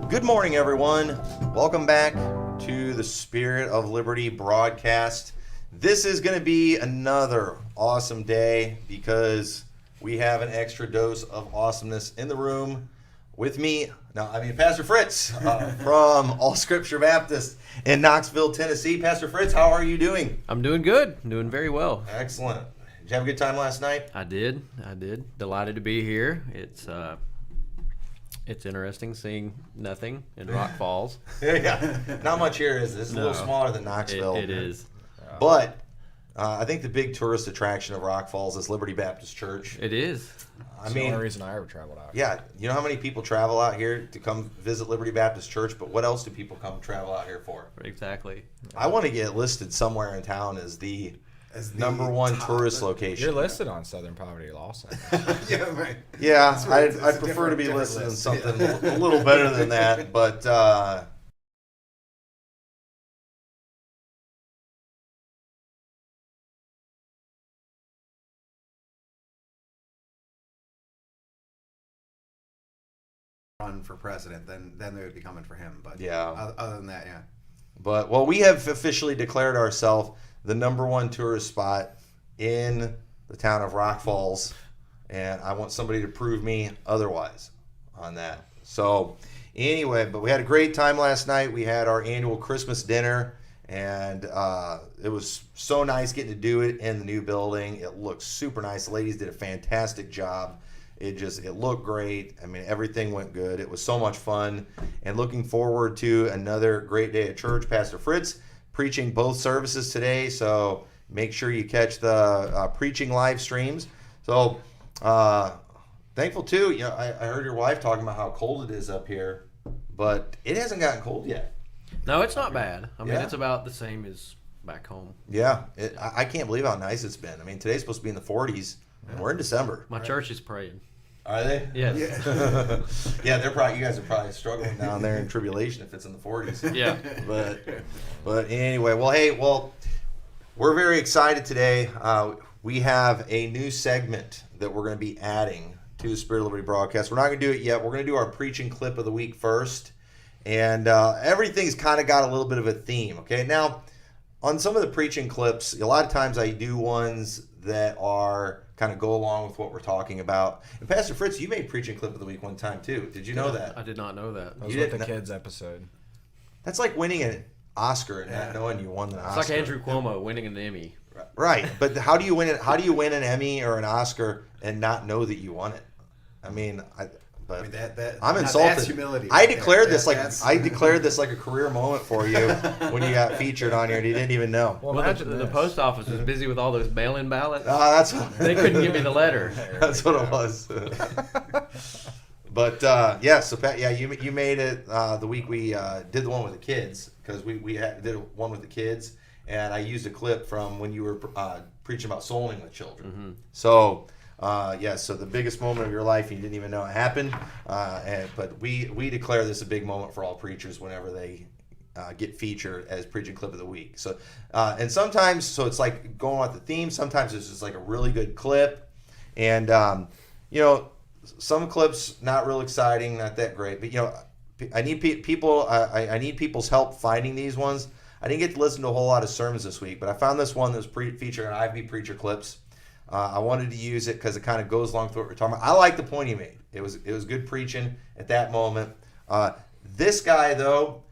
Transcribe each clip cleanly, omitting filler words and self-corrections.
Good morning, everyone. Welcome back to the Spirit of Liberty broadcast. This is going to be another awesome day because we have an extra dose of awesomeness in the room with me. Pastor Fritts from All Scripture Baptist in Knoxville, Tennessee. Pastor Fritts, how are you doing? I'm doing good. I'm doing very well. Excellent. Did you have a good time last night? I did. Delighted to be here. It's interesting seeing nothing in Rock Falls. Yeah, not much here, is it? It's a little smaller than Knoxville. It is. But I think the big tourist attraction of Rock Falls is Liberty Baptist Church. It is. It's the only reason I ever traveled out here. Yeah, you know how many people travel out here to come visit Liberty Baptist Church, but what else do people come travel out here for? Exactly. I want to get listed somewhere in town as the number one tourist location. You're listed on Southern Poverty Law Center. Yeah, right. Yeah, I'd prefer to be listed in something a little better than that, but Run for president, then they would be coming for him. But yeah, other than that, yeah. But we have officially declared ourselves the number one tourist spot in the town of Rock Falls, and I want somebody to prove me otherwise on that. So anyway, but we had a great time last night. We had our annual Christmas dinner, and it was so nice getting to do it in the new building. It looked super nice. The ladies did a fantastic job. It looked great. I mean, everything went good. It was so much fun, and looking forward to another great day at church. Pastor Fritts preaching both services today, so make sure you catch the preaching live streams. So thankful too. You know, I heard your wife talking about how cold it is up here, but it hasn't gotten cold yet. No, it's not bad. I mean, Yeah. It's about the same as back home. Yeah, I can't believe how nice it's been. I mean, today's supposed to be in the 40s, and we're in December. My church is praying. Are they? Yes. Yeah, they're probably. You guys are probably struggling down there in tribulation if it's in the 40s. Yeah. But anyway, we're very excited today. We have a new segment that we're going to be adding to the Spirit of Liberty broadcast. We're not going to do it yet. We're going to do our preaching clip of the week first, and everything's kind of got a little bit of a theme. Okay, now on some of the preaching clips, a lot of times I do ones that are kind of go along with what we're talking about. And Pastor Fritts, you made preaching clip of the week one time too. Did you know that? I did not know that. That was with the kids episode. That's like winning an Oscar and not knowing you won the Oscar. It's like Andrew Cuomo winning an Emmy. Right, but how do you win it? How do you win an Emmy or an Oscar and not know that you won it? I mean, I'm insulted. That's humility. I declared this like a career moment for you when you got featured on here and you didn't even know. Well, the post office was busy with all those mail-in ballots. They couldn't give me the letter. That's what it was. But so Pat, you made it the week we did the one with the kids, because we did one with the kids, and I used a clip from when you were preaching about soul winning with children. Mm-hmm. So so the biggest moment of your life, you didn't even know it happened, but we declare this a big moment for all preachers whenever they get featured as preaching clip of the week. So and sometimes, so it's like going with the theme. Sometimes it's just like a really good clip, and some clips not real exciting, not that great, but I need people. I need people's help finding these ones. I didn't get to listen to a whole lot of sermons this week, but I found this one that was featured on IB Preacher Clips. I wanted to use it because it kind of goes along with what we're talking about. I like the point he made. It was good preaching at that moment. This guy, though,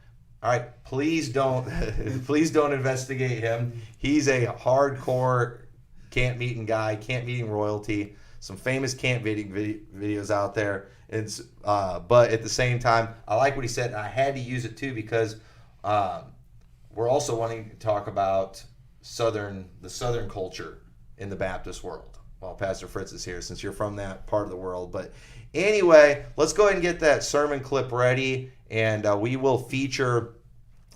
all right, please don't investigate him. He's a hardcore camp meeting guy, camp meeting royalty. Some famous camp meeting videos out there. But at the same time, I like what he said, and I had to use it too because we're also wanting to talk about the Southern culture in the Baptist world. Well, Pastor Fritts is here since you're from that part of the world. But anyway, let's go ahead and get that sermon clip ready, and we will feature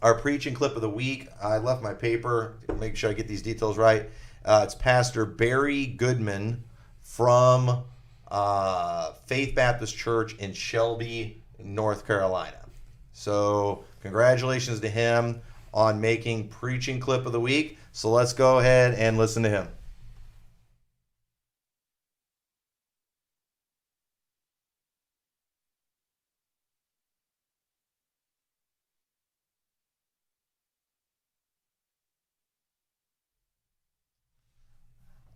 our preaching clip of the week. I left my paper to make sure I get these details right. It's Pastor Barry Goodman from Faith Baptist Church in Shelby, North Carolina. So congratulations to him on making preaching clip of the week. So let's go ahead and listen to him.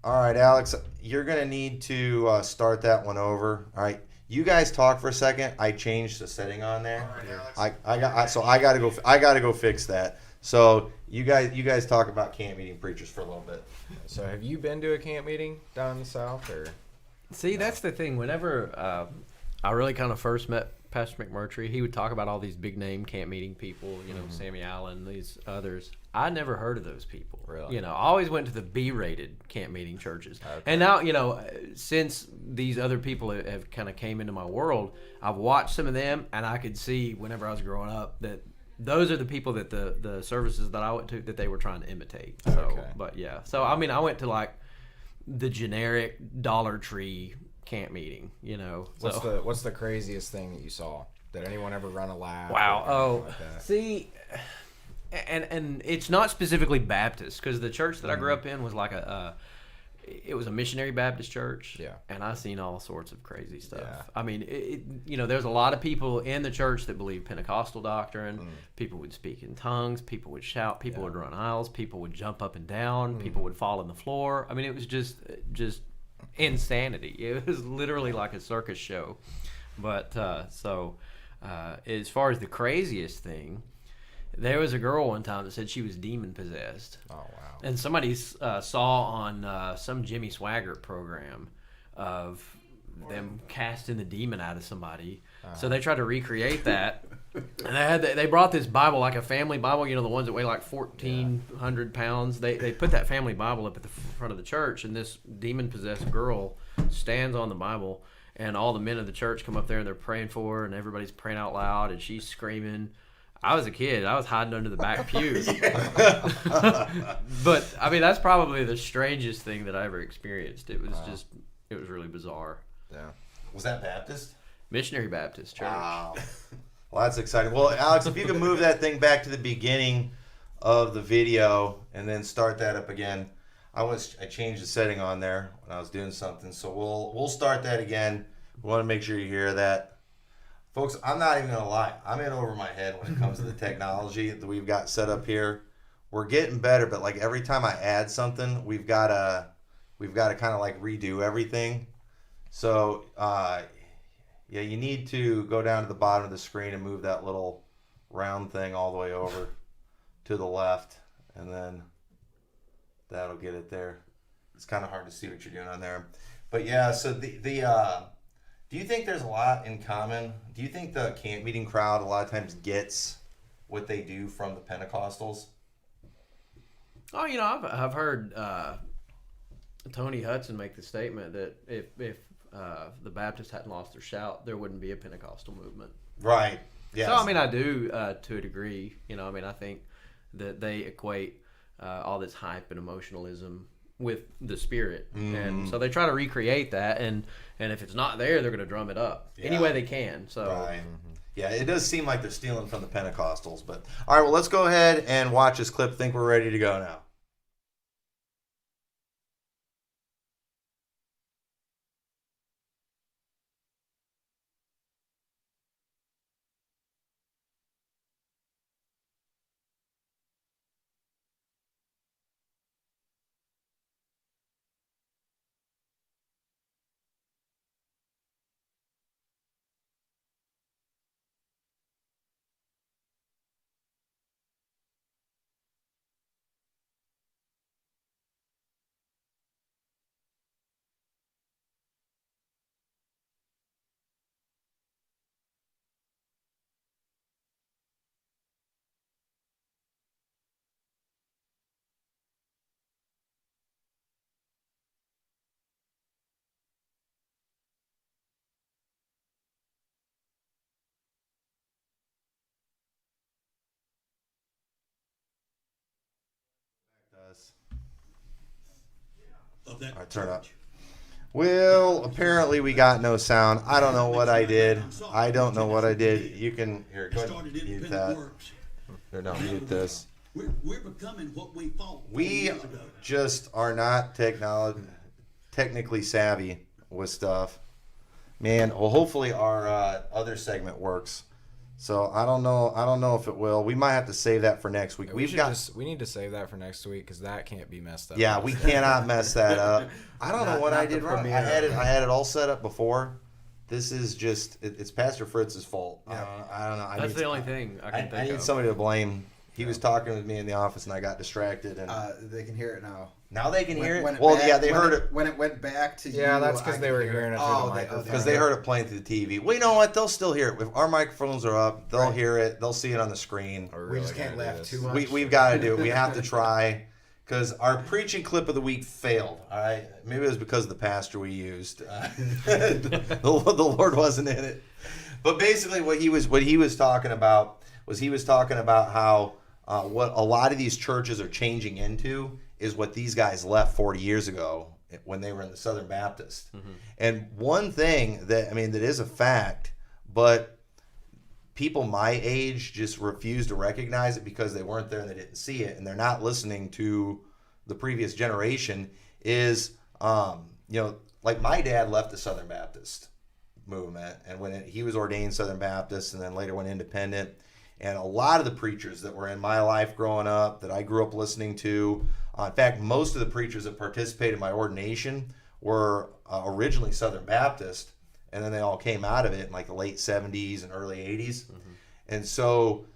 All right, Alex, you're gonna need to start that one over. All right, you guys talk for a second. I changed the setting on there. All right, Alex. I gotta go fix that. So you guys talk about camp meeting preachers for a little bit. So have you been to a camp meeting down in the South, or? See, that's the thing. Whenever I really kind of first met Pastor McMurtry, he would talk about all these big name camp meeting people, you know, Sammy Allen, these others. I never heard of those people. Really? You know, I always went to the B-rated camp meeting churches. Okay. And now, you know, since these other people have kind of came into my world, I've watched some of them, and I could see whenever I was growing up that those are the people that the services that I went to that they were trying to imitate. So, Okay. but yeah. So, I mean, I went to like the generic Dollar Tree camp meeting, you know. What's the craziest thing that you saw? Did anyone ever run a lap? Wow. or anything Oh, like that? see, and it's not specifically Baptist, because the church that I grew up in was like it was a missionary Baptist church. Yeah. And I seen all sorts of crazy stuff. Yeah. I mean, you know, there's a lot of people in the church that believe Pentecostal doctrine. People would speak in tongues. People would shout. People would run aisles. People would jump up and down. People would fall on the floor. I mean, it was just insanity. It was literally like a circus show. But as far as the craziest thing, there was a girl one time that said she was demon possessed. Oh wow. And somebody saw on some Jimmy Swaggart program of them casting the demon out of somebody. So they tried to recreate that. And they brought this Bible, like a family Bible, you know, the ones that weigh like 1,400 pounds. They put that family Bible up at the front of the church, and this demon-possessed girl stands on the Bible, and all the men of the church come up there, and they're praying for her, and everybody's praying out loud, and she's screaming. I was a kid. I was hiding under the back pew. But, I mean, that's probably the strangest thing that I ever experienced. It was it was really bizarre. Yeah. Was that Baptist? Missionary Baptist Church. Wow. Well, that's exciting. Well, Alex, if you can move that thing back to the beginning of the video and then start that up again. I changed the setting on there when I was doing something, so we'll start that again. We want to make sure you hear that. Folks, I'm not even going to lie. I'm in over my head when it comes to the technology that we've got set up here. We're getting better, but like every time I add something, we've got to kind of like redo everything. So, yeah, you need to go down to the bottom of the screen and move that little round thing all the way over to the left, and then that'll get it there. It's kind of hard to see what you're doing on there. But yeah, so do you think there's a lot in common? Do you think the camp meeting crowd a lot of times gets what they do from the Pentecostals? Oh, you know, I've heard Tony Hudson make the statement that if the Baptists hadn't lost their shout, there wouldn't be a Pentecostal movement. Right. Yes. So, I mean, I do to a degree. You know, I mean, I think that they equate all this hype and emotionalism with the Spirit. And so they try to recreate that. And if it's not there, they're going to drum it up any way they can. So. Right. Yeah, it does seem like they're stealing from the Pentecostals. But all right, well, let's go ahead and watch this clip. Think we're ready to go now. Of that All right, turn up. church. Well, apparently we got no sound. I don't know what I did. I don't know what I did. You can here. Go ahead. Started Mute independent that. works. Here, no, mute this. We're becoming what we thought 40 We years ago. just are not technically savvy with stuff. Man, well, hopefully our other segment works. So I don't know if it will. We might have to save that for next week. We need to save that for next week because that can't be messed up. Yeah, we cannot mess that up. I don't know what I not the did wrong. premiere. I had it all set up before. This is just it's Pastor Fritz's fault. Yeah. I don't know. That's the only thing I can I think need of. somebody to blame. He was talking with me in the office and I got distracted and They can hear it now. now they can hear it. When Well, back- yeah, they when heard it when it went back to you. Yeah, that's because I they could were hear hearing it through the microphone. because they heard it playing through the TV. Well, you know what? They'll still hear it. If our microphones are up, they'll Right. hear it. They'll see it on the screen. We're We really just can't gonna do laugh this. too much. We've got to do it. We have to try because our preaching clip of the week failed. All right, maybe it was because of the pastor we used. The Lord wasn't in it. But basically, what he was talking about how what a lot of these churches are changing into is what these guys left 40 years ago when they were in the Southern Baptist. And one thing that is a fact, but people my age just refuse to recognize it because they weren't there and they didn't see it and they're not listening to the previous generation is like my dad left the Southern Baptist movement and when he was ordained Southern Baptist and then later went independent, and a lot of the preachers that were in my life growing up that I grew up listening to, in fact most of the preachers that participated in my ordination were originally Southern Baptist, and then they all came out of it in like the late 70s and early 80s. And so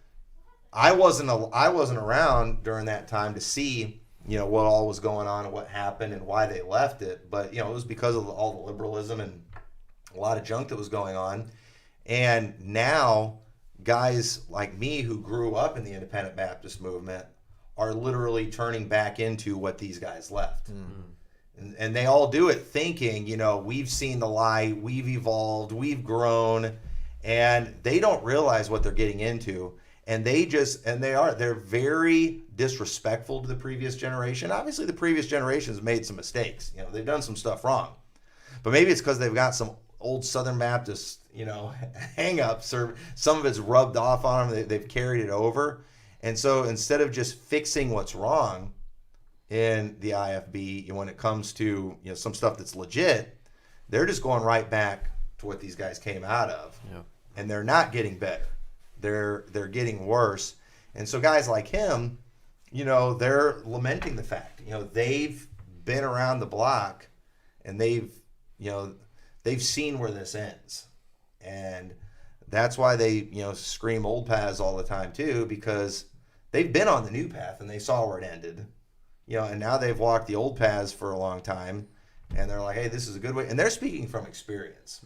I wasn't around during that time to see what all was going on and what happened and why they left it, but it was because of all the liberalism and a lot of junk that was going on. And now guys like me who grew up in the independent Baptist movement are literally turning back into what these guys left. And they all do it thinking, we've seen the light, we've evolved, we've grown, and they don't realize what they're getting into. And they're very disrespectful to the previous generation. Obviously, the previous generation has made some mistakes. They've done some stuff wrong. But maybe it's because they've got some old Southern Baptist, hang-ups, or some of it's rubbed off on them. They've carried it over. And so instead of just fixing what's wrong in the IFB, when it comes to some stuff that's legit, they're just going right back to what these guys came out of. Yeah. And they're not getting better. They're getting worse. And so guys like him, they're lamenting the fact, they've been around the block and they've seen where this ends. And that's why they, scream old paths all the time too, because they've been on the new path and they saw where it ended. And now they've walked the old paths for a long time and they're like, hey, this is a good way. And they're speaking from experience.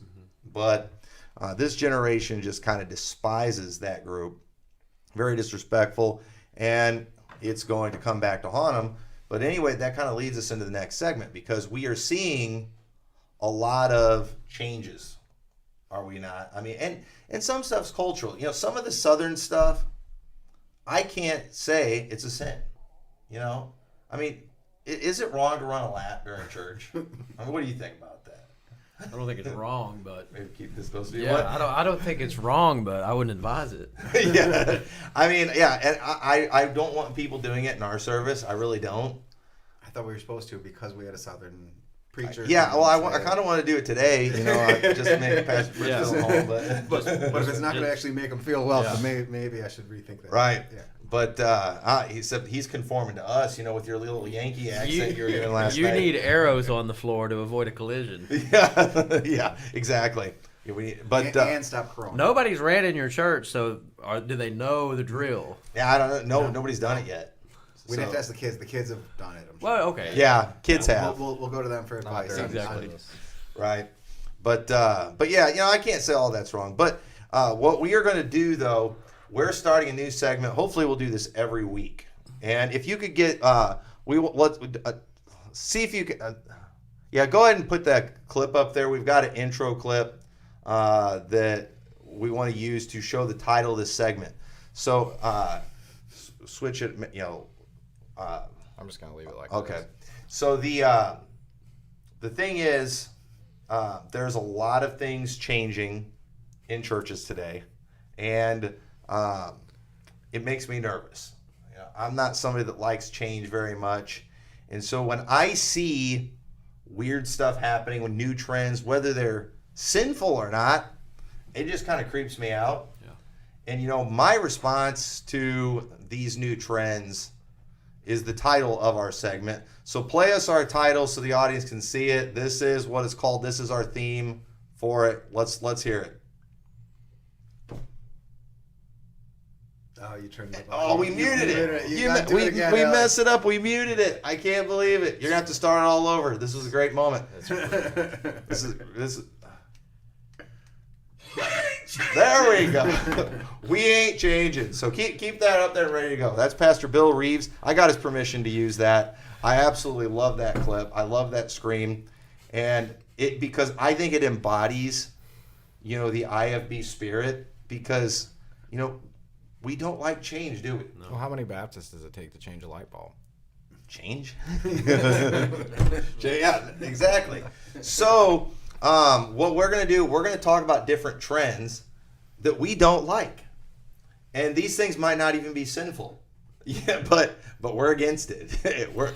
But this generation just kind of despises that group. Very disrespectful. And it's going to come back to haunt them. But anyway, that kind of leads us into the next segment because we are seeing a lot of changes. Are we not? And some stuff's cultural. Some of the Southern stuff, I can't say it's a sin. Is it wrong to run a lap during church? What do you think about that? I don't think it's wrong, but Maybe keep this close to you. yeah, I don't think it's wrong, but I wouldn't advise it. Yeah. And I don't want people doing it in our service. I really don't. I thought we were supposed to because we had a Southern preacher. Yeah, well, I kind of want to do it today, just to make Pastor Fritts feel home. But But if it's not going to Just- actually make them feel welcome, Yeah. maybe I should rethink that. right. Yeah. But he's conforming to us, with your little Yankee accent you were doing last You night. need arrows on the floor to avoid a collision. Yeah, exactly. Yeah, And stop crowing. Nobody's ran in your church, so do they know the drill? I don't know. No, nobody's done it yet. We'd have to ask the kids. The kids have done it. I'm sure. Well, okay. Yeah, kids have. We'll go to them for Not advice. during Exactly. service. Right. But yeah, I can't say all that's wrong. But what we are going to do, though, we're starting a new segment. Hopefully, we'll do this every week. And if you could get, let's see if you can. Go ahead and put that clip up there. We've got an intro clip that we want to use to show the title of this segment. So switch it. I'm just gonna leave it like Okay. this. So the thing is, there's a lot of things changing in churches today, and it makes me nervous. I'm not somebody that likes change very much, and so when I see weird stuff happening with new trends, whether they're sinful or not, it just kind of creeps me out. Yeah. And, my response to these new trends is the title of our segment. So play us our title so the audience can see it. This is what it's called. This is our theme for it. Let's hear it. Oh, you turned it Oh, we muted it. We messed it up. We muted it. I can't believe it. You're gonna have to start it all over. This was a great moment. This is. There we go. We ain't changing. So keep that up there, ready to go. That's Pastor Bill Reeves. I got his permission to use that. I absolutely love that clip. I love that scream, and because I think it embodies, the IFB spirit. Because, we don't like change, do we? Well, how many Baptists does it take to change a light bulb? Change? Yeah, exactly. So, what we're going to do, we're going to talk about different trends that we don't like. And these things might not even be sinful. Yeah, but we're against it. we're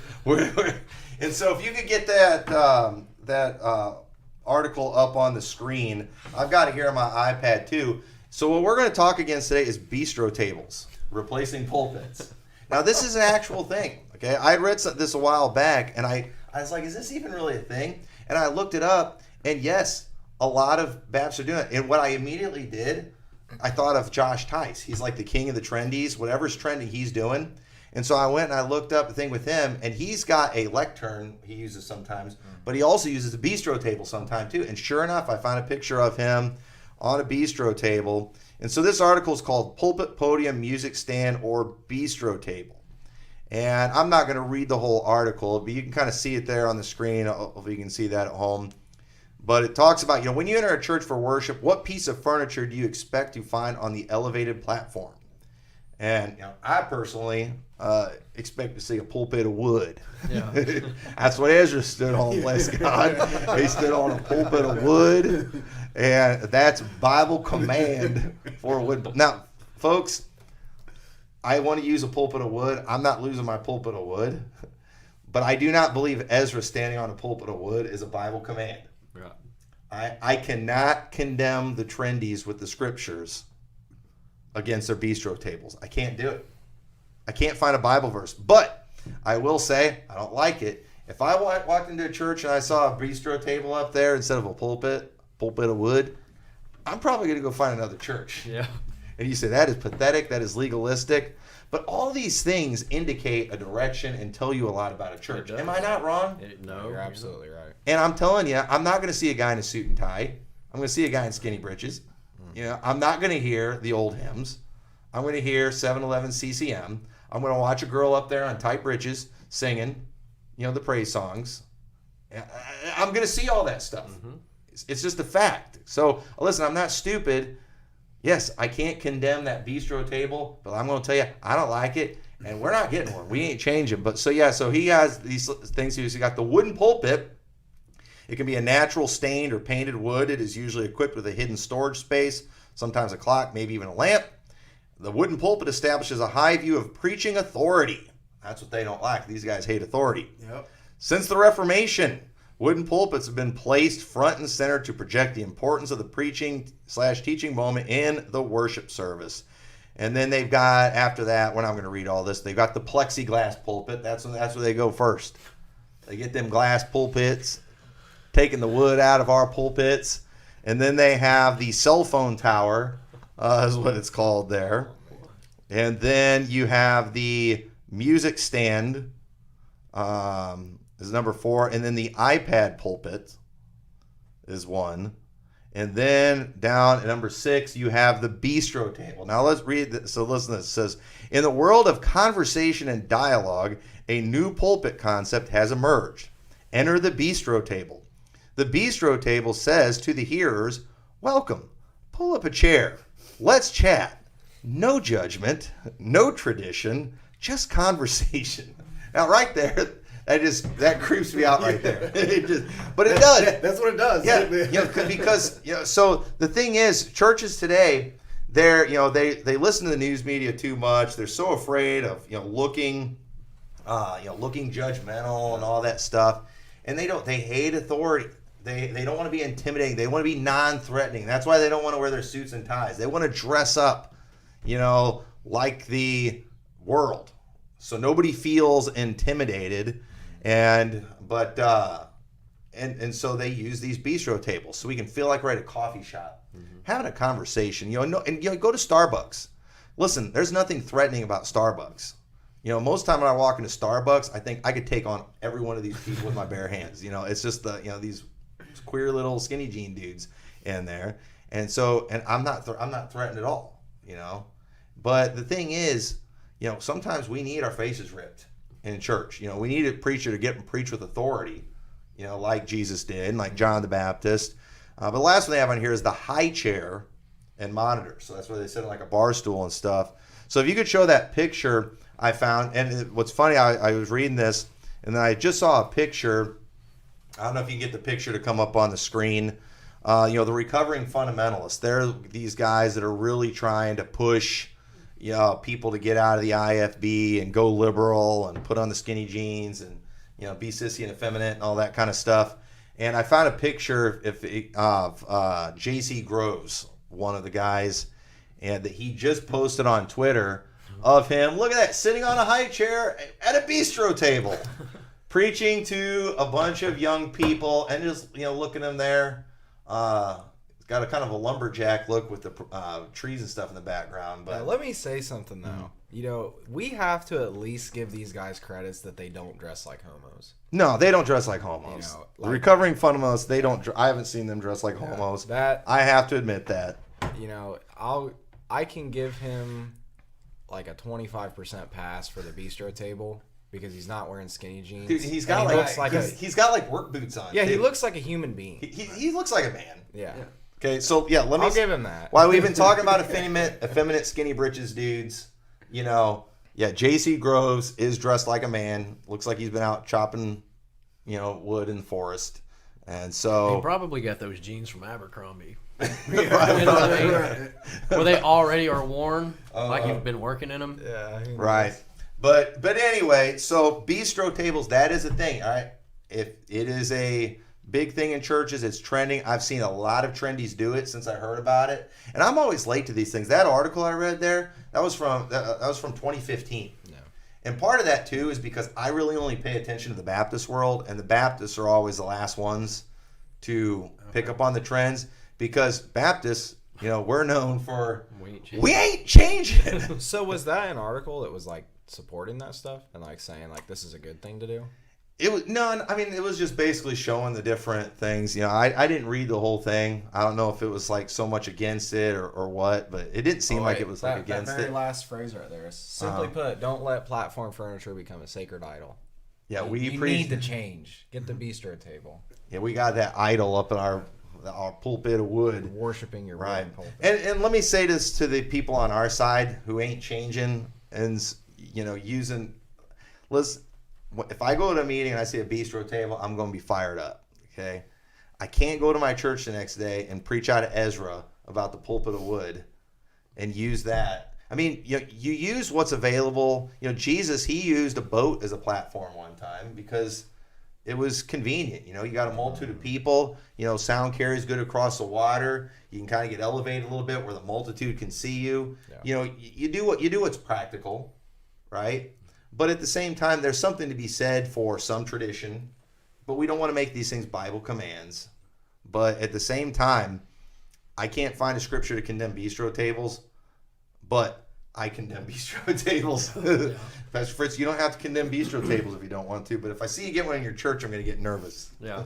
and so if you could get that article up on the screen, I've got it here on my iPad too. So what we're going to talk against today is bistro tables, replacing pulpits. Now, this is an actual thing, okay? I had read this a while back, and I was like, is this even really a thing? And I looked it up, and yes, a lot of Baptists are doing it. And what I immediately did, I thought of Josh Tice. He's like the king of the trendies. Whatever's trending, he's doing. And so I went and I looked up the thing with him, and he's got a lectern he uses sometimes, but he also uses a bistro table sometime too. And sure enough, I found a picture of him on a bistro table. And so this article is called Pulpit, Podium, Music Stand, or Bistro Table. And I'm not going to read the whole article, but you can kind of see it there on the screen if you can see that at home. But it talks about, when you enter a church for worship, what piece of furniture do you expect to find on the elevated platform? And I personally expect to see a pulpit of wood. Yeah. That's what Ezra stood on, bless God. He stood on a pulpit of wood. And that's Bible command for wood. Now, folks, I want to use a pulpit of wood. I'm not losing my pulpit of wood. But I do not believe Ezra standing on a pulpit of wood is a Bible command. Yeah. I cannot condemn the trendies with the scriptures against their bistro tables. I can't do it. I can't find a Bible verse. But I will say, I don't like it. If I walked into a church and I saw a bistro table up there instead of a pulpit of wood, I'm probably going to go find another church. Yeah. And you say, that is pathetic, that is legalistic. But all these things indicate a direction and tell you a lot about a church. Am I not wrong? No. You're absolutely right. And I'm telling you, I'm not going to see a guy in a suit and tie. I'm going to see a guy in skinny britches. I'm not going to hear the old hymns. I'm going to hear 7-Eleven CCM. I'm going to watch a girl up there on tight britches singing, the praise songs. I'm going to see all that stuff. Mm-hmm. It's just a fact. So, listen, I'm not stupid. Yes, I can't condemn that bistro table, but I'm going to tell you, I don't like it, and we're not getting one. We ain't changing. But so he has these things. He's got the wooden pulpit. It can be a natural stained or painted wood. It is usually equipped with a hidden storage space, sometimes a clock, maybe even a lamp. The wooden pulpit establishes a high view of preaching authority. That's what they don't like. These guys hate authority. Yep. Since the Reformation, wooden pulpits have been placed front and center to project the importance of the preaching/teaching moment in the worship service. And then they've got, after that, we're not going to read all this, they've got the plexiglass pulpit. That's where they go first. They get them glass pulpits, taking the wood out of our pulpits. And then they have the cell phone tower, is what it's called there. And then you have the music stand, is number 4. And then the iPad pulpit is 1. And then down at number 6, you have the bistro table. Now let's read this. So listen to this. It says, in the world of conversation and dialogue, a new pulpit concept has emerged. Enter the bistro table. The bistro table says to the hearers, welcome, pull up a chair, let's chat. No judgment, no tradition, just conversation. Now right there, that creeps me out right there. But it does. That's what it does. Yeah, because so the thing is, churches today, they listen to the news media too much. They're so afraid of looking judgmental and all that stuff, and they hate authority. They don't want to be intimidating. They want to be non-threatening. That's why they don't want to wear their suits and ties. They want to dress up. like the world. So nobody feels intimidated, and so they use these bistro tables so we can feel like we're at a coffee shop, having a conversation. Go to Starbucks. Listen, there's nothing threatening about Starbucks. Most of the time when I walk into Starbucks, I think I could take on every one of these people with my bare hands. It's just these queer little skinny jean dudes in there, and I'm not threatened at all. But the thing is, sometimes we need our faces ripped in church. We need a preacher to get and preach with authority, like Jesus did, and like John the Baptist. But the last one they have on here is the high chair and monitor. So that's where they sit on like a bar stool and stuff. So if you could show that picture I found, and what's funny, I was reading this, and then I just saw a picture. I don't know if you can get the picture to come up on the screen. The recovering fundamentalists. They're these guys that are really trying to push people to get out of the IFB and go liberal and put on the skinny jeans and be sissy and effeminate and all that kind of stuff. And I found a picture of J.C. Groves, one of the guys, and that he just posted on Twitter of him. Look at that, sitting on a high chair at a bistro table, preaching to a bunch of young people, and just looking at him there. It's got a kind of a lumberjack look with the trees and stuff in the background. But now, let me say something though. We have to at least give these guys credits that they don't dress like homos. No, they don't dress like homos. The recovering fundamentalists, they don't. I haven't seen them dress like homos. I have to admit that. I can give him like a 25% pass for the bistro table because he's not wearing skinny jeans. Dude, he's got he's got like work boots on. Yeah, too. He looks like a human being. He looks like a man. Yeah. Okay, so I'll give him that. While we've been talking about effeminate skinny britches dudes, J.C. Groves is dressed like a man. Looks like he's been out chopping, wood in the forest, and so he probably got those jeans from Abercrombie. You know what I mean? Where they already are worn, like you've been working in them. Yeah. Right. But anyway, so bistro tables, that is a thing. All right. If it is a big thing in churches, it's trending. I've seen a lot of trendies do it since I heard about it, and I'm always late to these things. That article I read there, that was from 2015. No. And part of that too is because I really only pay attention to the Baptist world, and the Baptists are always the last ones to pick up on the trends, because Baptists, we're known for we ain't changing. So was that an article that was like supporting that stuff and like saying like this is a good thing to do? It was it was just basically showing the different things. I didn't read the whole thing. I don't know if it was like so much against it or what, but it didn't seem like it was like against that very it. last phrase right there is simply put, don't let platform furniture become a sacred idol. Yeah, you need to change. Get the bistro table. Yeah, we got that idol up in our pulpit of wood. Worshiping your right. wooden pulpit. And let me say this to the people on our side who ain't changing and using. Listen, if I go to a meeting and I see a bistro table, I'm going to be fired up. Okay, I can't go to my church the next day and preach out of Ezra about the pulpit of wood and use that. I mean, you use what's available. Jesus, he used a boat as a platform one time because it was convenient. You got a multitude of people. Sound carries good across the water. You can kind of get elevated a little bit where the multitude can see you. Yeah. You do what's practical, right? But at the same time, there's something to be said for some tradition. But we don't want to make these things Bible commands. But at the same time, I can't find a scripture to condemn bistro tables. But I condemn bistro tables. Yeah. Pastor Fritts, you don't have to condemn bistro tables if you don't want to. But if I see you get one in your church, I'm going to get nervous. Yeah.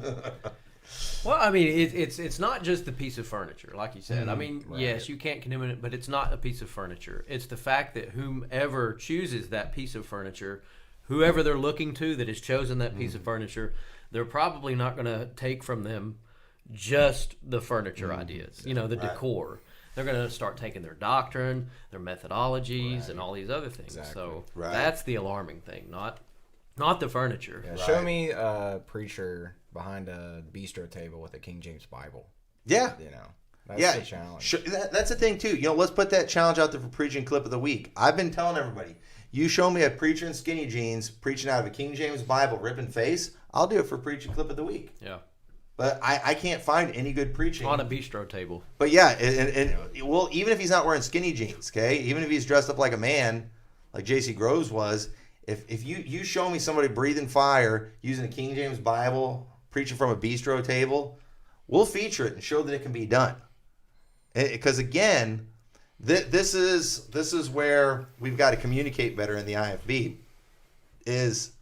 Well, I mean, it's not just the piece of furniture, like you said. I mean, right. Yes, you can't condemn it, but it's not a piece of furniture. It's the fact that whomever chooses that piece of furniture, whoever they're looking to that has chosen that piece of furniture, they're probably not going to take from them just the furniture ideas, the decor. They're going to start taking their doctrine, their methodologies, and all these other things. Exactly. So that's the alarming thing, not the furniture. Yeah, show me a preacher behind a bistro table with a King James Bible. Yeah. That's the challenge. That's the thing, too. Let's put that challenge out there for preaching clip of the week. I've been telling everybody, you show me a preacher in skinny jeans preaching out of a King James Bible, ripping face, I'll do it for preaching clip of the week. Yeah. But I can't find any good preaching On a bistro table. But yeah, well, even if he's not wearing skinny jeans, okay, even if he's dressed up like a man, like J.C. Groves was, if you show me somebody breathing fire using a King James Bible, preaching from a bistro table, we'll feature it and show that it can be done. Because again, this is where we've got to communicate better in the IFB. Is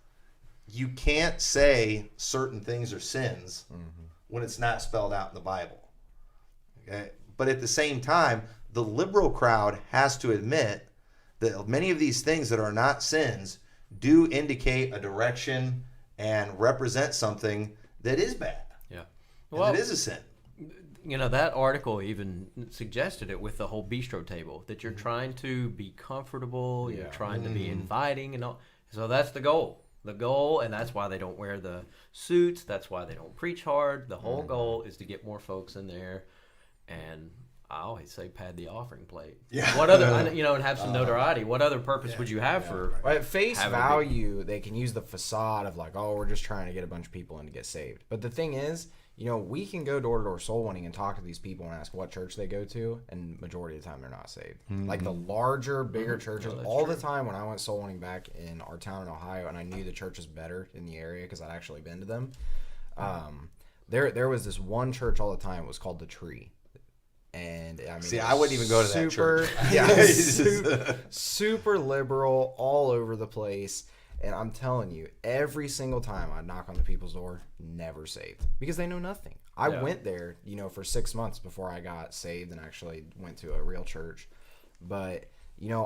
you can't say certain things are sins when it's not spelled out in the Bible. Okay? But at the same time, the liberal crowd has to admit that many of these things that are not sins do indicate a direction and represent something that is bad. Yeah. And Well, it is a sin. you know, that article even suggested it with the whole bistro table, that you're trying to be comfortable, you're trying to be inviting and all. So that's the goal. And that's why they don't wear the suits. That's why they don't preach hard. The whole goal is to get more folks in there. And I always say pad the offering plate. Yeah. What other, and have some notoriety. What other purpose would you have for? At face having a value, they can use the facade of like, oh, we're just trying to get a bunch of people in to get saved. But the thing is, we can go door to door soul winning and talk to these people and ask what church they go to, and majority of the time they're not saved. Like the larger, bigger churches, all the time when I went soul winning back in our town in Ohio, and I knew the church was better in the area because I'd actually been to them. There was this one church all the time. It was called The Tree. And I mean, See, I wouldn't even go to that church. Yeah, super liberal, all over the place. And I'm telling you, every single time I knock on the people's door, never saved because they know nothing. I went there, for 6 months before I got saved and actually went to a real church. But,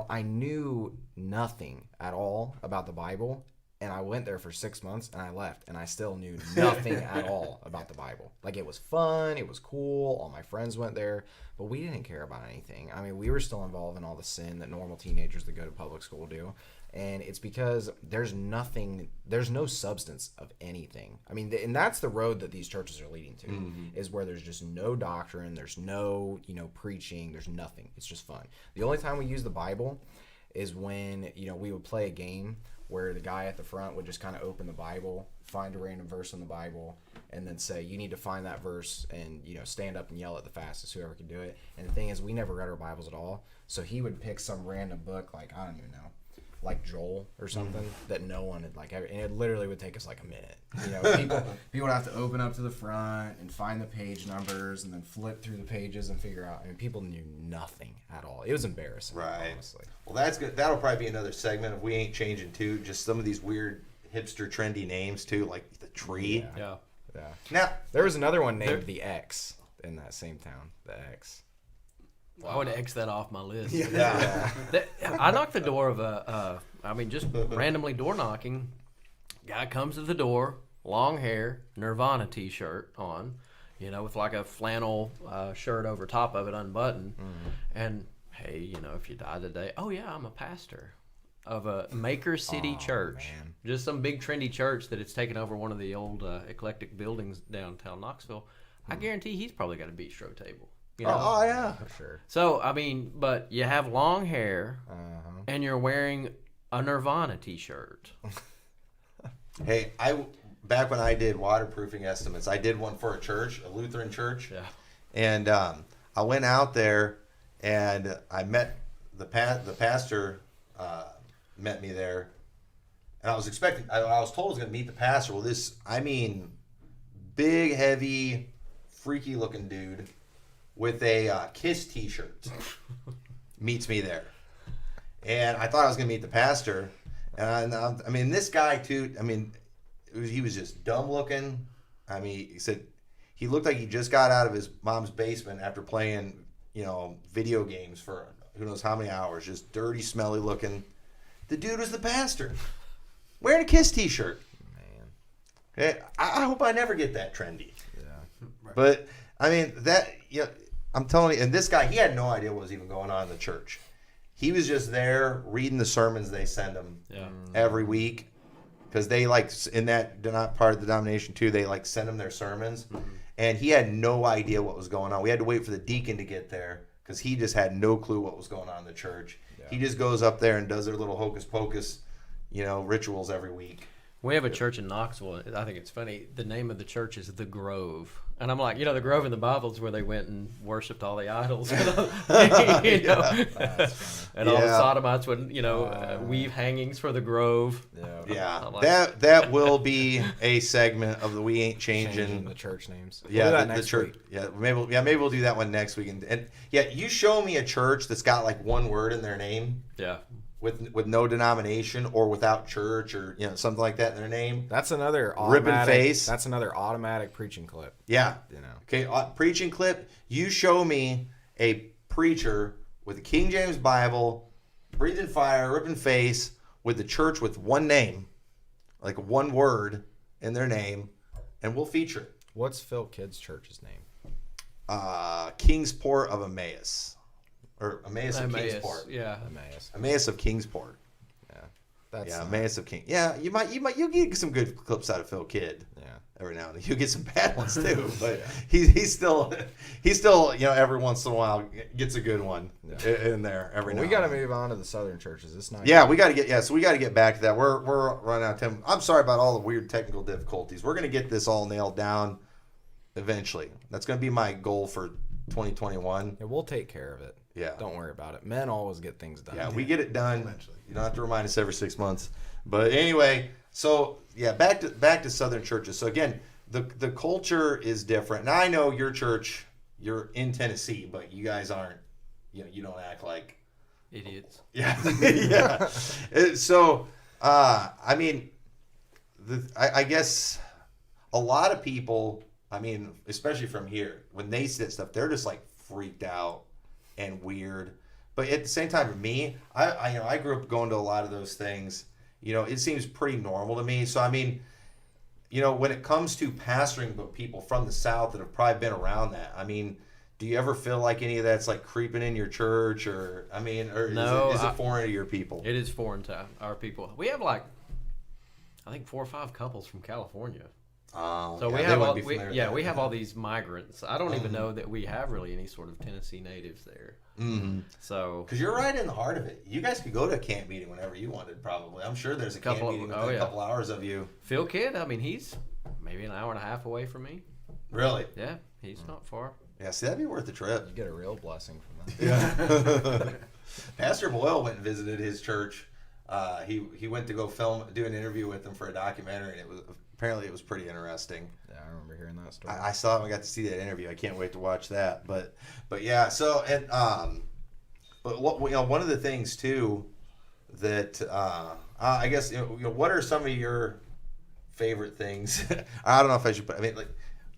I knew nothing at all about the Bible. And I went there for 6 months and I left and I still knew nothing at all about the Bible. Like, it was fun, it was cool, all my friends went there, but we didn't care about anything. I mean, we were still involved in all the sin that normal teenagers that go to public school do. And it's because there's no substance of anything. I mean, and that's the road that these churches are leading to, is where there's just no doctrine, there's no, preaching, there's nothing. It's just fun. The only time we use the Bible is when, we would play a game where the guy at the front would just kind of open the Bible, find a random verse in the Bible, and then say, you need to find that verse and, stand up and yell it the fastest, whoever can do it. And the thing is, we never read our Bibles at all. So he would pick some random book, like, I don't even know, like Joel or something that no one had ever, and it literally would take us like a minute. People would have to open up to the front and find the page numbers and then flip through the pages and figure out. I mean, people knew nothing at all. It was embarrassing, honestly. Well, that's good. That'll probably be another segment if we ain't changing too. Just some of these weird hipster trendy names too, like The Tree. Yeah. Now There was another one named The X in that same town. The X. I would X that off my list. Yeah. I knocked the door of just randomly door knocking. Guy comes to the door, long hair, Nirvana t-shirt on, with like a flannel shirt over top of it, unbuttoned. And, hey, if you die today, oh, yeah, I'm a pastor of a Maker City church. Man. Just some big trendy church that it's taken over one of the old eclectic buildings downtown Knoxville. I guarantee he's probably got a bistro table. Oh yeah. For sure. So, I mean, but you have long hair and you're wearing a Nirvana t-shirt. Hey, back when I did waterproofing estimates, I did one for a church, a Lutheran church. Yeah. And I went out there and I met the pastor met me there. And I was expecting, I was told I was going to meet the pastor. Well, big, heavy, freaky looking dude with a Kiss t-shirt meets me there. And I thought I was going to meet the pastor. And I mean, this guy too, he was just dumb looking. He said he looked like he just got out of his mom's basement after playing, video games for who knows how many hours, just dirty, smelly looking. The dude was the pastor wearing a Kiss t-shirt. Man. Okay. I hope I never get that trendy. Yeah. But I'm telling you, and this guy, he had no idea what was even going on in the church. He was just there reading the sermons they send him every week, because they they're not part of the denomination too. They send him their sermons, and he had no idea what was going on. We had to wait for the deacon to get there because he just had no clue what was going on in the church. Yeah. He just goes up there and does their little hocus pocus, rituals every week. We have a church in Knoxville. I think it's funny. The name of the church is The Grove. And I'm like, the Grove in the Bible is where they went and worshipped all the idols. And all the sodomites would, weave hangings for the Grove. Yeah, Like, that will be a segment of the We Ain't Changing the church names. Yeah, We'll do that the next church. week. Yeah, maybe we'll do that one next week. And you show me a church that's got like one word in their name. Yeah. With no denomination or without church or something like that in their name. That's another Ripping automatic. face. That's another automatic preaching clip. Yeah. Okay, preaching clip. You show me a preacher with a King James Bible, breathing fire, ripping face, with the church with one name, like one word in their name, and we'll feature it. What's Phil Kidd's church's name? Kingsport of Emmaus. Or Emmaus of Emmaus, Kingsport. yeah. Emmaus of Kingsport. That's Emmaus of King. Yeah, you'll get some good clips out of Phil Kidd. Yeah. Every now and then. You'll get some bad ones too, but he's still every once in a while gets a good one in there every now. We got to and then. move on to the southern churches. It's not. Yeah, we got to get back to that. We're running out of time. I'm sorry about all the weird technical difficulties. We're gonna get this all nailed down eventually. That's gonna be my goal for 2021. Yeah, we'll take care of it. Yeah. Don't worry about it. Men always get things done. Yeah, we get it done. Eventually. You don't have to remind us every 6 months. But anyway, so yeah, back to Southern churches. So again, the culture is different. Now I know your church, you're in Tennessee, but you guys aren't. You don't act like Idiots. yeah, yeah. So I mean, I guess a lot of people. I mean, especially from here, when they see that stuff, they're just like freaked out and weird. But at the same time, for me, I grew up going to a lot of those things. It seems pretty normal to me. So I mean, when it comes to pastoring but people from the South that have probably been around that, I mean, do you ever feel like any of that's like creeping in your church, or No, is it foreign to your people? It is foreign to our people. We have I think 4 or 5 couples from California. So we have all these migrants. I don't even know that we have really any sort of Tennessee natives there. Mm-hmm. So because you're right in the heart of it, you guys could go to a camp meeting whenever you wanted. Probably, I'm sure there's a camp meeting within a couple hours of you. Phil Kidd, I mean, he's maybe an hour and a half away from me. Really? Yeah, he's not far. Yeah, see, that'd be worth the trip. You get a real blessing from that. Yeah. Pastor Boyle went and visited his church. He went to go do an interview with them for a documentary, and it was pretty interesting. Yeah, I remember hearing that story. I saw him. I got to see that interview. I can't wait to watch that. But yeah. So but one of the things too that I guess what are some of your favorite things? I don't know if I should put. I mean,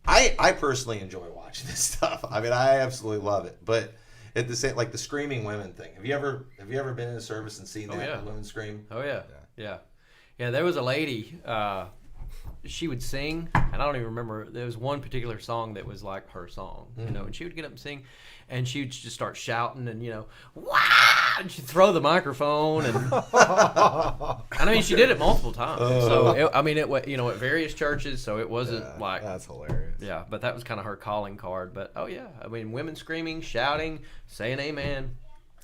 I personally enjoy watching this stuff. I mean, I absolutely love it. But at the same, the screaming women thing. Have you ever been in a service and seen that women scream? Oh yeah. There was a lady. She would sing, and I don't even remember. There was one particular song that was like her song, and she would get up and sing, and she would just start shouting, and wow, and she'd throw the microphone, and I mean, she did it multiple times. So at various churches, so it wasn't that's hilarious. Yeah, but that was kind of her calling card. But I mean, women screaming, shouting, saying amen,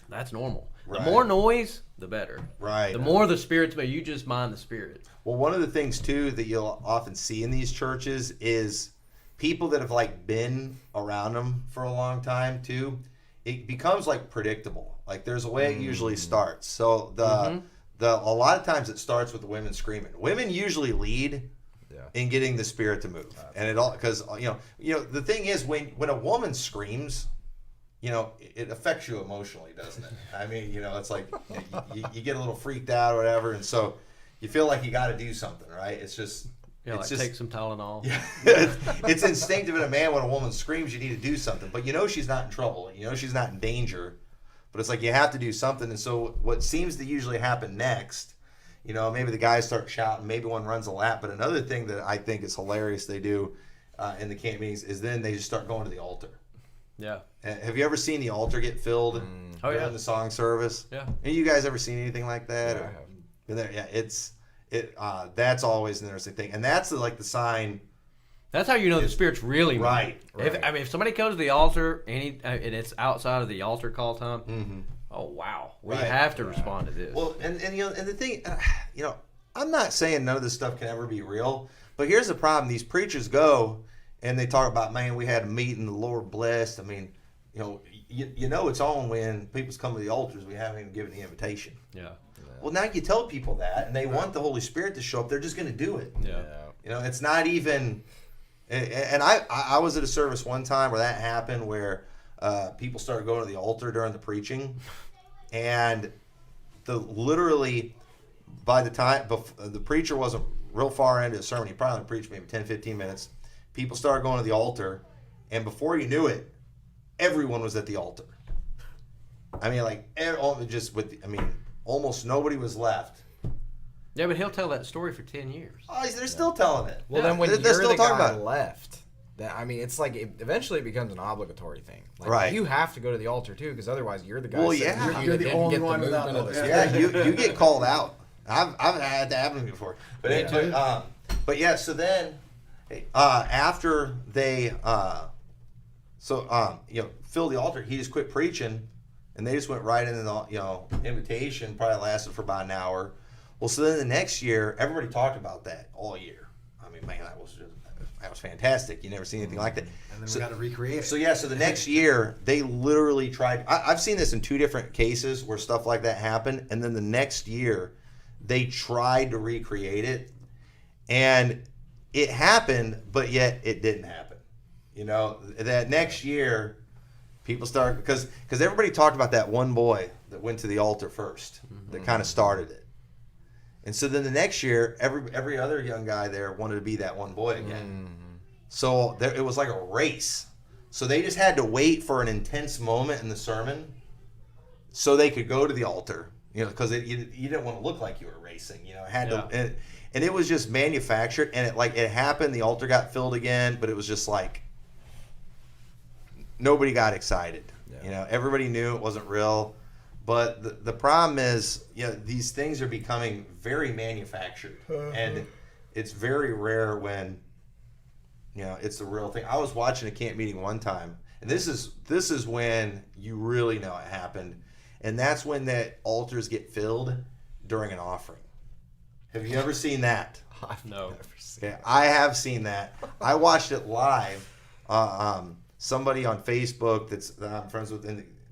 that's normal. Right. The more noise, the better. Right. The more the spirits, but you just mind the spirit. Well, one of the things too that you'll often see in these churches is people that have been around them for a long time too. It becomes predictable. There's a way it usually starts. So a lot of times it starts with the women screaming. Women usually lead in getting the spirit to move, and it all because the thing is when a woman screams. It affects you emotionally, doesn't it? I mean, it's like you get a little freaked out or whatever, and so you feel like you got to do something, right? It's just take some Tylenol. Yeah, it's instinctive in a man when a woman screams, you need to do something, but she's not in trouble, she's not in danger, but it's like you have to do something, and so what seems to usually happen next, maybe the guys start shouting, maybe one runs a lap, but another thing that I think is hilarious they do in the camp meetings is then they just start going to the altar. Yeah. Have you ever seen the altar get filled during the song service? Yeah. Have you guys ever seen anything like that? Yeah, I have. Been there? Yeah, that's always an interesting thing, and that's the sign. That's how you know the spirit's really moving. Right. If somebody comes to the altar and it's outside of the altar call time, oh wow, we have to respond to this. Well, and the thing, I'm not saying none of this stuff can ever be real, but here's the problem. These preachers go and they talk about, man, we had a meeting, the Lord blessed. I mean, you know it's on when people's come to the altars, we haven't even given the invitation. Yeah. Well, now you tell people that, and they want the Holy Spirit to show up, they're just going to do it. Yeah. It's not even... And I was at a service one time where that happened, where people started going to the altar during the preaching, and literally by the time the preacher wasn't real far into the sermon, he probably only preached maybe 10, 15 minutes, people started going to the altar, and before you knew it, everyone was at the altar. I mean, almost nobody was left. Yeah, but he'll tell that story for 10 years. Oh, they're still telling it. Well, then when they're you're still the talking guy about it. left, it's like eventually it becomes an obligatory thing. Like, Right. You have to go to the altar too, because otherwise you're the guy. Well, sitting yeah. there You're that the didn't only get the one without movement of the no- Spirit. Yeah, you get called out. I've had that happen to me before. But yeah, so then after they filled the altar, he just quit preaching, and they just went right into the invitation. Probably lasted for about an hour. Well, so then the next year, everybody talked about that all year. I mean, man, that was fantastic. You never seen anything like that. And then we got to recreate it. So the next year they literally tried. I've seen this in 2 different cases where stuff like that happened, and then the next year they tried to recreate it, and it happened, but yet it didn't happen. That next year, people started because everybody talked about that one boy that went to the altar first, that kind of started it. And so then the next year, every other young guy there wanted to be that one boy again. So it was like a race. So they just had to wait for an intense moment in the sermon so they could go to the altar, because you didn't want to look like you were racing. It had to, and it was just manufactured, and it happened. The altar got filled again, but it was just like nobody got excited. Everybody knew it wasn't real. But the problem is, these things are becoming very manufactured, and it's very rare when, it's the real thing. I was watching a camp meeting one time, and this is when you really know it happened, and that's when the altars get filled during an offering. Have you ever seen that? No. Yeah, I have seen that. I watched it live. Somebody on Facebook that I'm friends with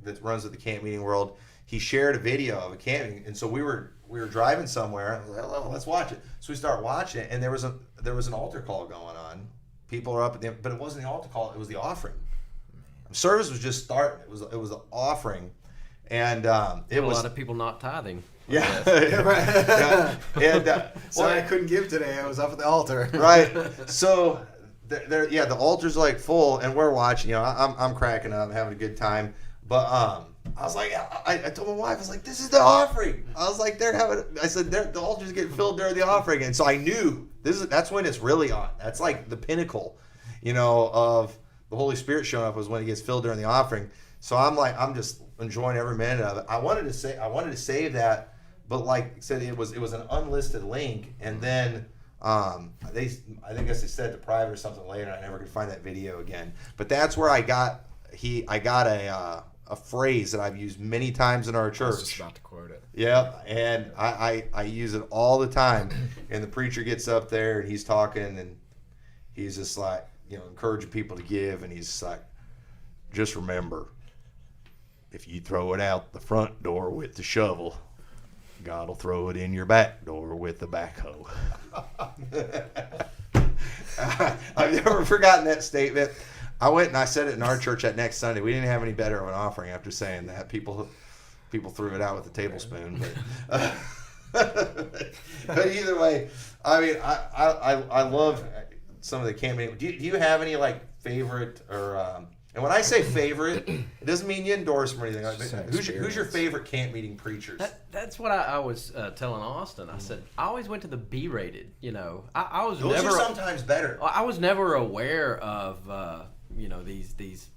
that runs with the camp meeting world, he shared a video of a camp meeting, and so we were driving somewhere. I was like, well, let's watch it. So we start watching it, and there was an altar call going on. People are up at the, but it wasn't the altar call; it was the offering. Service was just starting. It was the offering, and it was a lot of people not tithing. Yeah. And Sorry, I couldn't give today. I was up at the altar. Right. So the altar's like full, and we're watching. I'm cracking up, having a good time. But I was like, I told my wife, I was like, this is the offering. I was like, I said the altar's getting filled during the offering, and so I knew that's when it's really on. That's like the pinnacle, of the Holy Spirit showing up was when it gets filled during the offering. So I'm just enjoying every minute of it. I wanted to save that, but like I said, it was an unlisted link, and then I guess they said to private or something later. I never could find that video again. But that's where I got a phrase that I've used many times in our church. I was just about to quote it. Yep, and I use it all the time. And the preacher gets up there and he's talking, and he's just like, encouraging people to give, and he's like, just remember, if you throw it out the front door with the shovel, God will throw it in your back door with the backhoe. I've never forgotten that statement. I went and I said it in our church that next Sunday. We didn't have any better of an offering after saying that. People threw it out with a tablespoon. But either way, I mean, I love some of the camp meetings. Do you have any favorite or? And when I say favorite, it doesn't mean you endorse them or anything like that. Who's your favorite camp meeting preachers? That's what I was telling Austin. I said I always went to the B-rated. I was Those never are sometimes better. I was never aware of these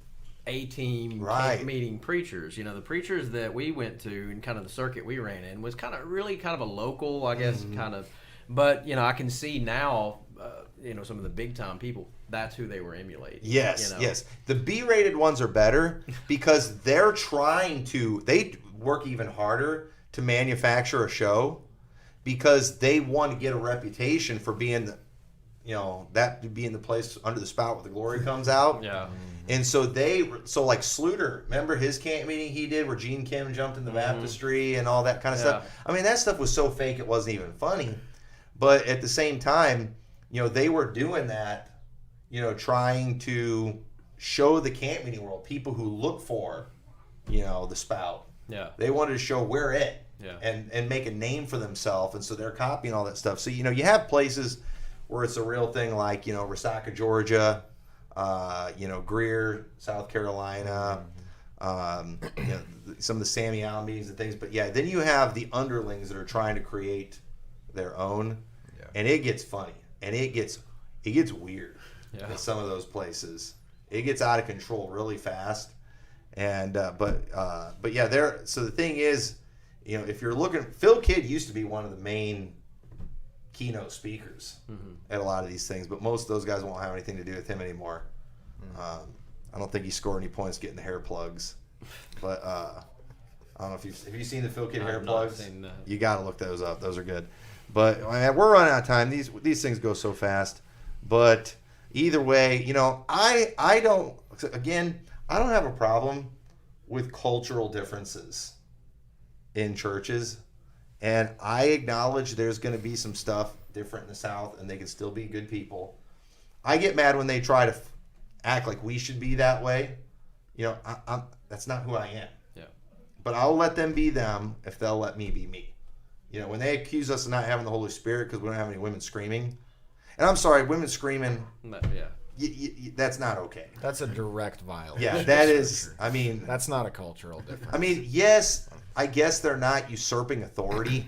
A-team camp meeting preachers. The preachers that we went to and kind of the circuit we ran in was kind of a local, I guess, kind of. But I can see now, some of the big time people. That's who they were emulating. Yes, yes. The B-rated ones are better because they work even harder to manufacture a show because they want to get a reputation for being the, that being the place under the spout where the glory comes out. Yeah. And so like Sluter, remember his camp meeting he did where Gene Kim jumped in the baptistry and all that kind of stuff? I mean, that stuff was so fake it wasn't even funny. But at the same time, they were doing that, trying to show the camp meeting world, people who look for, the spout. Yeah. They wanted to show we're it. Yeah. And make a name for themselves. And so they're copying all that stuff. So, you have places where it's a real thing like, Resaca, Georgia, Greer, South Carolina, some of the Sammy Allen meetings and things. But, then you have the underlings that are trying to create their own. Yeah. And it gets funny. And it gets weird in some of those places. It gets out of control really fast. And but yeah, so the thing is, if you're looking, Phil Kidd used to be one of the main keynote speakers at a lot of these things, but most of those guys won't have anything to do with him anymore. I don't think he scored any points getting the hair plugs, but I don't know if have you seen the Phil Kidd hair plugs? You got to look those up; those are good. But we're running out of time. These things go so fast. But either way, I don't have a problem with cultural differences in churches, and I acknowledge there's going to be some stuff different in the South, and they can still be good people. I get mad when they try to act like we should be that way. That's not who I am. Yeah. But I'll let them be them if they'll let me be me. When they accuse us of not having the Holy Spirit because we don't have any women screaming, and I'm sorry, women screaming. Yeah. That's not okay. That's a direct violation. Yeah, that is. I mean, that's not a cultural difference. I mean, yes, I guess they're not usurping authority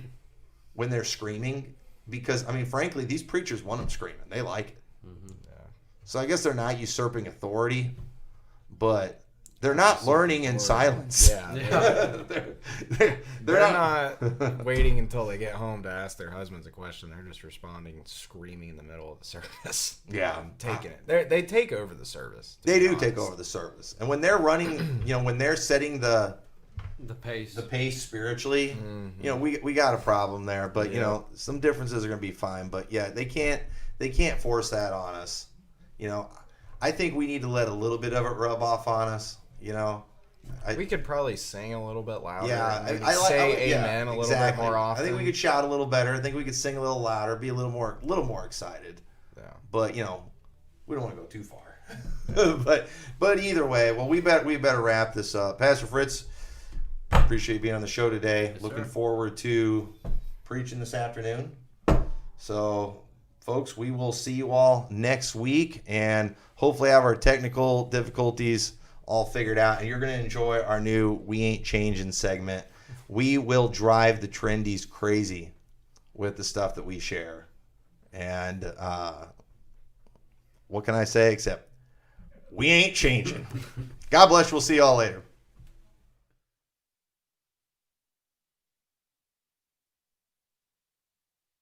when they're screaming because, I mean, frankly, these preachers want them screaming. They like it. Yeah. So I guess they're not usurping authority, but they're not learning in silence. Yeah. They're not waiting until they get home to ask their husbands a question. They're just responding, screaming in the middle of the service. Yeah. Taking it. They take over the service. They do take over the service. And when they're running, when they're setting the pace spiritually, we got a problem there. But, some differences are going to be fine. But, yeah, they can't force that on us. I think we need to let a little bit of it rub off on us. We could probably sing a little bit louder. Yeah, I say amen a little bit more often. I think we could shout a little better. I think we could sing a little louder, be a little more excited. Yeah. But we don't want to go too far. but either way, well, we better wrap this up. Pastor Fritts, appreciate you being on the show today. Yes, Looking sir. forward to preaching this afternoon. So, folks, we will see you all next week, and hopefully have our technical difficulties all figured out, and you're going to enjoy our new We Ain't Changing segment. We will drive the trendies crazy with the stuff that we share. And what can I say except we ain't changing. God bless you. We'll see you all later.